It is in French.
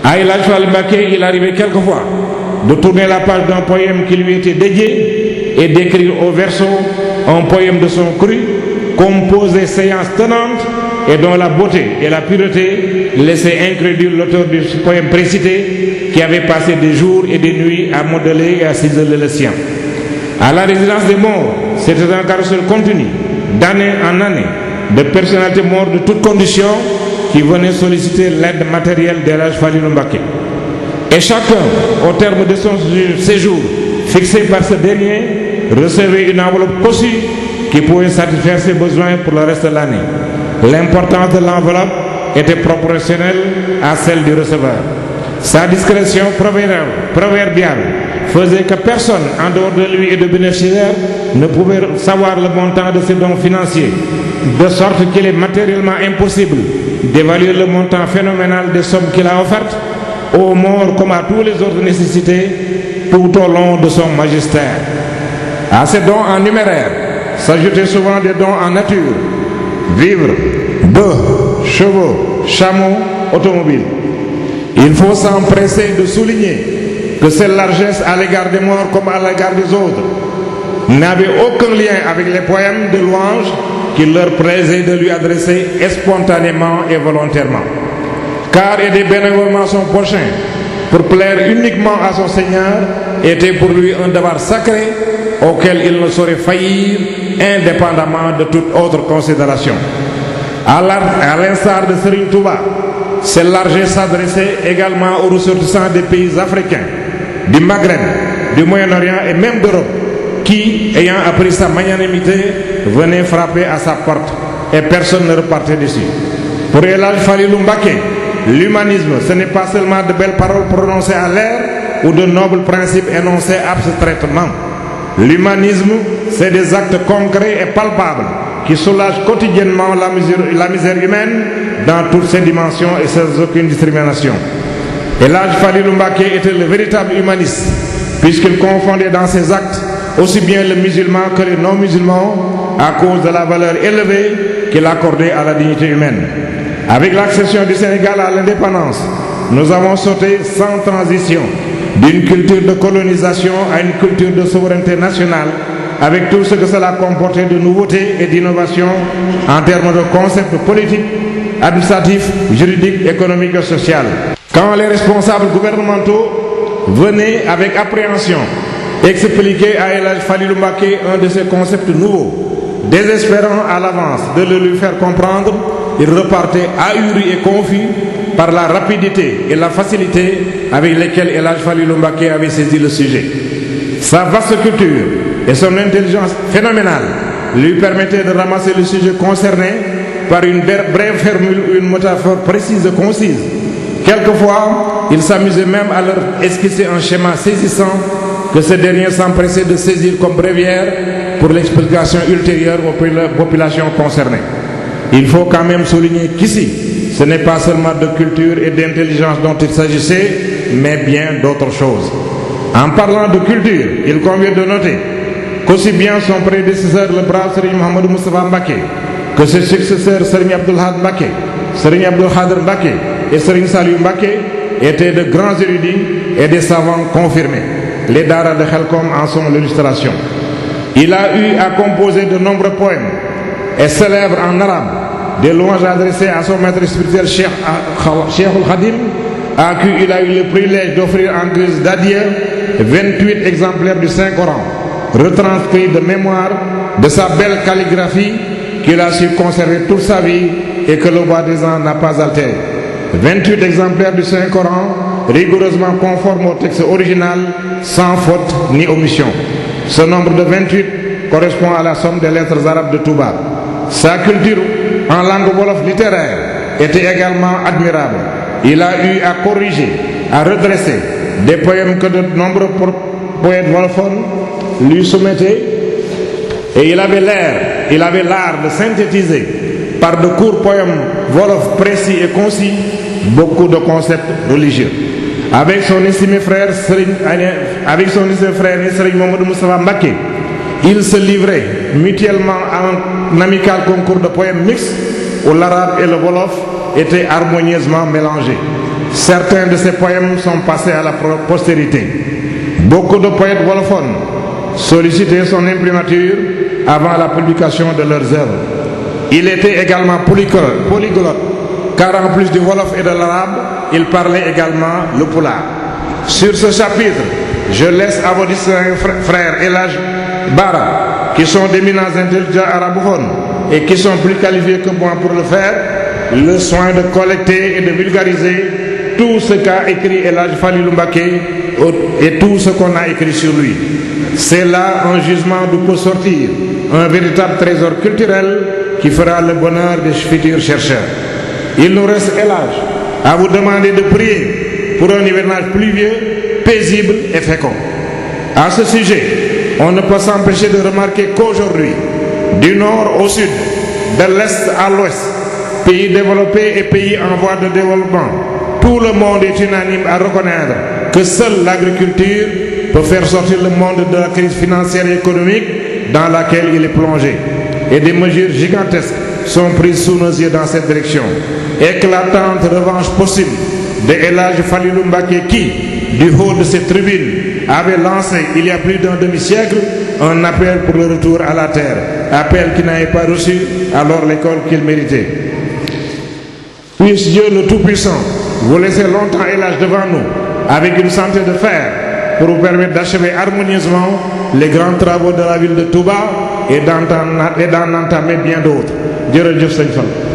À El Hadj Fally Mbacké, il arrivait quelquefois de tourner la page d'un poème qui lui était dédié et d'écrire au verso un poème de son cru, composé séance tenante et dont la beauté et la pureté laissaient incrédule l'auteur du poème précité qui avait passé des jours et des nuits à modeler et à ciseler le sien. À la résidence des morts, c'était un carrousel continu, d'année en année, de personnalités mortes de toutes conditions qui venaient solliciter l'aide matérielle d'El Hadj Fally Mbacké. Et chacun, au terme de son séjour, fixé par ce dernier, recevait une enveloppe cossue qui pouvait satisfaire ses besoins pour le reste de l'année. L'importance de l'enveloppe était proportionnelle à celle du receveur. Sa discrétion proverbiale faisait que personne, en dehors de lui et de bénéficiaires, ne pouvait savoir le montant de ses dons financiers, de sorte qu'il est matériellement impossible d'évaluer le montant phénoménal des sommes qu'il a offertes, aux morts comme à tous les autres nécessités, tout au long de son magistère. À ces dons en numéraire s'ajoutaient souvent des dons en nature: vivres, bœufs, chevaux, chameaux, automobiles. Il faut s'empresser de souligner que cette largesse à l'égard des morts comme à l'égard des autres n'avait aucun lien avec les poèmes de louange qu'il leur plaisait de lui adresser spontanément et volontairement. Car aider bénévolement son prochain pour plaire uniquement à son Seigneur était pour lui un devoir sacré auquel il ne saurait faillir indépendamment de toute autre considération. À l'instar de Serigne Touba, cette largesse s'adressait également aux ressortissants des pays africains, du Maghreb, du Moyen-Orient et même d'Europe, qui, ayant appris sa magnanimité, venaient frapper à sa porte et personne ne repartait dessus. Pour El Hadj Fally Mbacké, l'humanisme, ce n'est pas seulement de belles paroles prononcées à l'air ou de nobles principes énoncés abstraitement. L'humanisme, c'est des actes concrets et palpables qui soulagent quotidiennement la misère humaine dans toutes ses dimensions et sans aucune discrimination. El Hadj Fally Mbacké était le véritable humaniste, puisqu'il confondait dans ses actes aussi bien les musulmans que les non-musulmans à cause de la valeur élevée qu'il accordait à la dignité humaine. Avec l'accession du Sénégal à l'indépendance, nous avons sauté sans transition d'une culture de colonisation à une culture de souveraineté nationale, avec tout ce que cela comportait de nouveautés et d'innovations en termes de concepts politiques, administratifs, juridiques, économiques et sociaux. Quand les responsables gouvernementaux venaient avec appréhension expliquer à El Hadj Fally Mbacké un de ces concepts nouveaux, désespérant à l'avance de le lui faire comprendre, il repartait ahuri et confus par la rapidité et la facilité avec lesquelles El Hadj Fally Mbacké avait saisi le sujet. Sa vaste culture et son intelligence phénoménale lui permettaient de ramasser le sujet concerné par une brève formule ou une métaphore précise et concise. Quelquefois, il s'amusait même à leur esquisser un schéma saisissant que ces derniers s'empressaient de saisir comme bréviaire pour l'explication ultérieure aux populations concernées. Il faut quand même souligner qu'ici, ce n'est pas seulement de culture et d'intelligence dont il s'agissait, mais bien d'autres choses. En parlant de culture, il convient de noter qu'aussi bien son prédécesseur, le brave Serigne Mouhamadou Moustapha Mbacké, que ses successeurs Serigne Abdoul Ahad Mbacké, Serigne Abdoul Khadr Mbacké et Serigne Saliou Mbacké étaient de grands érudits et des savants confirmés. Les Daara de Khelcom en sont l'illustration. Il a eu à composer de nombreux poèmes et célèbres en arabe, des louanges adressées à son maître spirituel Cheikhul Khadim, à qui il a eu le privilège d'offrir en guise d'adieu 28 exemplaires du Saint-Coran, retranscrits de mémoire de sa belle calligraphie qu'il a su conserver toute sa vie et que le roi des ans n'a pas altéré. 28 exemplaires du Saint-Coran rigoureusement conformes au texte original, sans faute ni omission. Ce nombre de 28 correspond à la somme des lettres arabes de Touba. Sa culture en langue wolof littéraire était également admirable. Il a eu à corriger, à redresser des poèmes que de nombreux poètes wolofophones lui soumettaient, et il avait l'art de synthétiser par de courts poèmes wolof précis et concis beaucoup de concepts religieux. Avec son estimé frère Serigne Mouhamadou Moustapha Mbacké, ils se livraient mutuellement à un amical concours de poèmes mixtes où l'arabe et le wolof étaient harmonieusement mélangés. Certains de ces poèmes sont passés à la postérité. Beaucoup de poètes wolophones sollicitaient son imprimature avant la publication de leurs œuvres. Il était également polyglotte, car en plus du wolof et de l'arabe, il parlait également le pulaar. Sur ce chapitre, je laisse à vos distingués frères El Hadj Bara, qui sont d'éminents intellectuels arabophones et qui sont plus qualifiés que moi pour le faire, le soin de collecter et de vulgariser tout ce qu'a écrit El Hadj Falilou Mbacké et tout ce qu'on a écrit sur lui. C'est là un jugement d'où peut sortir un véritable trésor culturel qui fera le bonheur des futurs chercheurs. Il nous reste, El Hadj, à vous demander de prier pour un hivernage pluvieux, paisible et fécond. À ce sujet, on ne peut s'empêcher de remarquer qu'aujourd'hui, du nord au sud, de l'est à l'ouest, pays développés et pays en voie de développement, tout le monde est unanime à reconnaître que seule l'agriculture peut faire sortir le monde de la crise financière et économique dans laquelle il est plongé. Et des mesures gigantesques sont prises sous nos yeux dans cette direction. Éclatante revanche possible de El Hadj Falilou Mbacké qui, du haut de cette tribune, avait lancé il y a plus d'un demi-siècle un appel pour le retour à la terre, appel qui n'avait pas reçu alors l'école qu'il méritait. Puisse Dieu le Tout-Puissant vous laisser longtemps, El Hadj, devant nous, avec une santé de fer, pour vous permettre d'achever harmonieusement les grands travaux de la ville de Touba et d'en entamer bien d'autres. Jërëjëf Sëñ Fall.